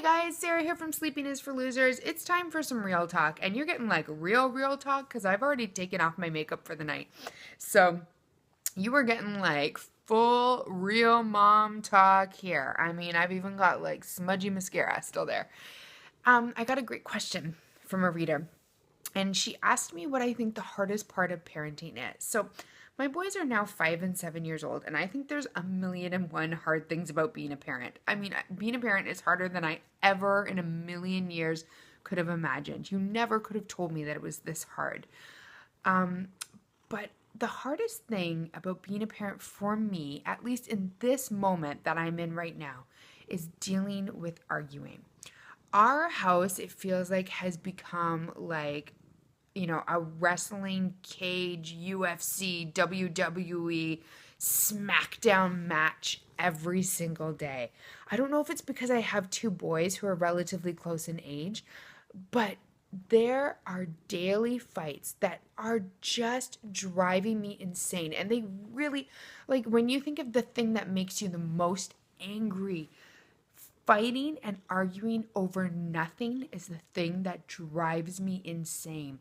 guys, Sarah here from Sleeping is for Losers. It's time for some real talk, and you're getting like real talk because I've already taken off my makeup for the night. So you are getting like full real mom talk here. I mean, I've even got like smudgy mascara still there. I got a great question from a reader, and she asked me what I think the hardest part of parenting is. So my boys are now 5 and 7 years old, and I think there's a million and one hard things about being a parent. I mean, being a parent is harder than I ever in a million years could have imagined. You never could have told me that it was this hard. But the hardest thing about being a parent for me, at least in this moment that I'm in right now, is dealing with arguing. Our house, it feels like, has become like a wrestling cage, UFC, WWE, SmackDown match every single day. I don't know if it's because I have two boys who are relatively close in age, but there are daily fights that are just driving me insane. And they really, like, when you think of the thing that makes you the most angry, fighting and arguing over nothing is the thing that drives me insane.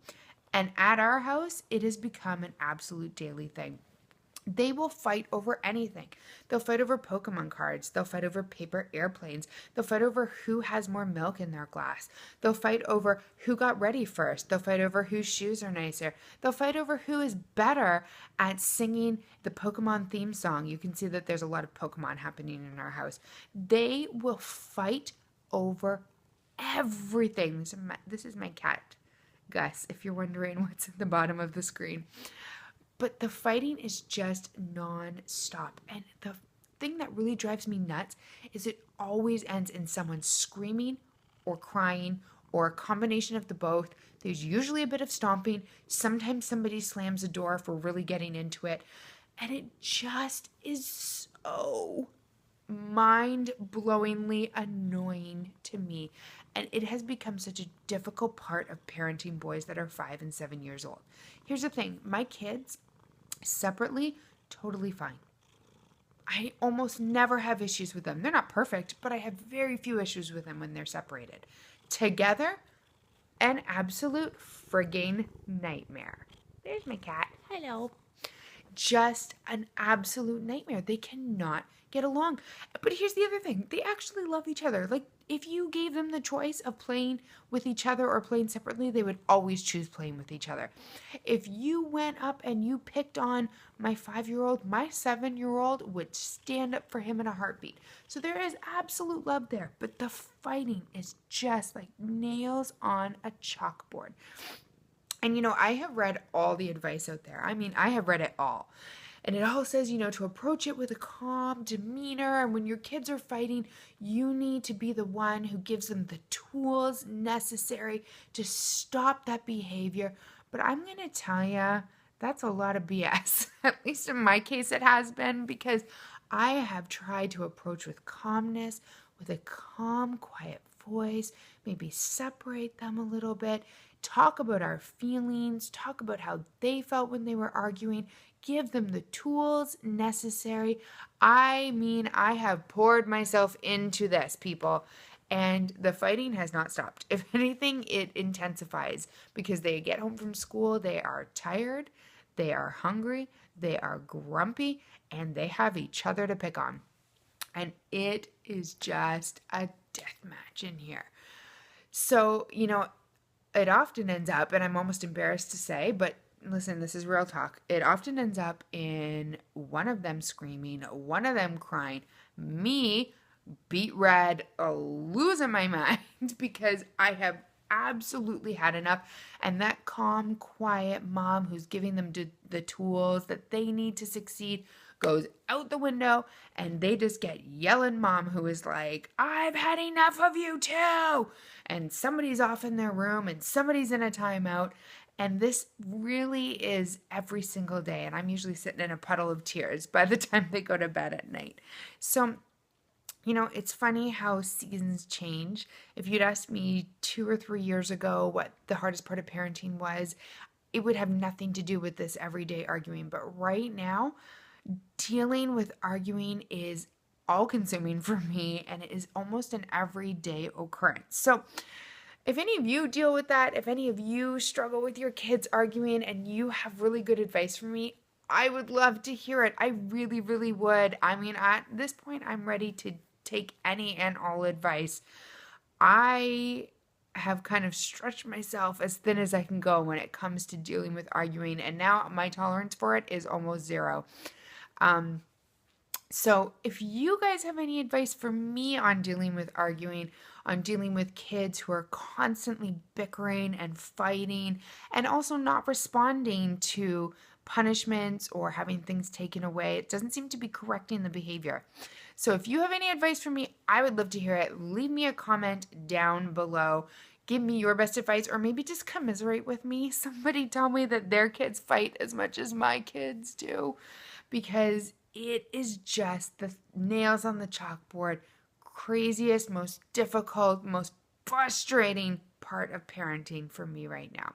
And at our house, it has become an absolute daily thing. They will fight over anything. They'll fight over Pokemon cards. They'll fight over paper airplanes. They'll fight over who has more milk in their glass. They'll fight over who got ready first. They'll fight over whose shoes are nicer. They'll fight over who is better at singing the Pokemon theme song. You can see that there's a lot of Pokemon happening in our house. They will fight over everything. This is my cat, Gus, if you're wondering what's at the bottom of the screen. But the fighting is just non-stop. And the thing that really drives me nuts is it always ends in someone screaming or crying or a combination of the both. There's usually a bit of stomping. Sometimes somebody slams a door for really getting into it. And it just is so mind-blowingly annoying to me. And it has become such a difficult part of parenting boys that are 5 and 7 years old. Here's the thing. My kids, separately, totally fine. I almost never have issues with them. They're not perfect, but I have very few issues with them when they're separated. Together, an absolute frigging nightmare. There's my cat. Hello. Just an absolute nightmare. They cannot get along. But here's the other thing. They actually love each other. Like, if you gave them the choice of playing with each other or playing separately, they would always choose playing with each other. If you went up and you picked on my 5-year-old, my 7-year-old would stand up for him in a heartbeat. So there is absolute love there. But the fighting is just like nails on a chalkboard. And, I have read all the advice out there. I mean, I have read it all. And it all says, to approach it with a calm demeanor. And when your kids are fighting, you need to be the one who gives them the tools necessary to stop that behavior. But I'm going to tell you, that's a lot of BS. At least in my case, it has been, because I have tried to approach with calmness, with a calm, quiet voice, maybe separate them a little bit, talk about our feelings, talk about how they felt when they were arguing, give them the tools necessary. I mean, I have poured myself into this, people, and the fighting has not stopped. If anything, it intensifies because they get home from school, they are tired, they are hungry, they are grumpy, and they have each other to pick on. And it is just a death match in here. So, it often ends up, and I'm almost embarrassed to say, but listen, this is real talk. It often ends up in one of them screaming, one of them crying, me beat red, losing my mind because I have absolutely had enough. And that calm, quiet mom who's giving them the tools that they need to succeed goes out the window, and they just get yelling mom who is like, I've had enough of you too. And somebody's off in their room and somebody's in a timeout. And this really is every single day. And I'm usually sitting in a puddle of tears by the time they go to bed at night. So, it's funny how seasons change. If you'd asked me 2 or 3 years ago what the hardest part of parenting was, it would have nothing to do with this everyday arguing. But right now, dealing with arguing is all consuming for me, and it is almost an everyday occurrence. So if any of you deal with that, if any of you struggle with your kids arguing and you have really good advice for me, I would love to hear it. I really, really would. I mean, at this point, I'm ready to take any and all advice. I have kind of stretched myself as thin as I can go when it comes to dealing with arguing, and now my tolerance for it is almost zero. So if you guys have any advice for me on dealing with arguing, on dealing with kids who are constantly bickering and fighting and also not responding to punishments or having things taken away, it doesn't seem to be correcting the behavior. So if you have any advice for me, I would love to hear it. Leave me a comment down below. Give me your best advice, or maybe just commiserate with me. Somebody tell me that their kids fight as much as my kids do, because it is just the nails on the chalkboard, craziest, most difficult, most frustrating part of parenting for me right now.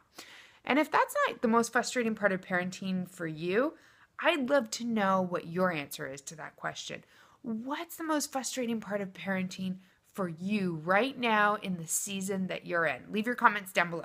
And if that's not the most frustrating part of parenting for you, I'd love to know what your answer is to that question. What's the most frustrating part of parenting for you right now in the season that you're in? Leave your comments down below.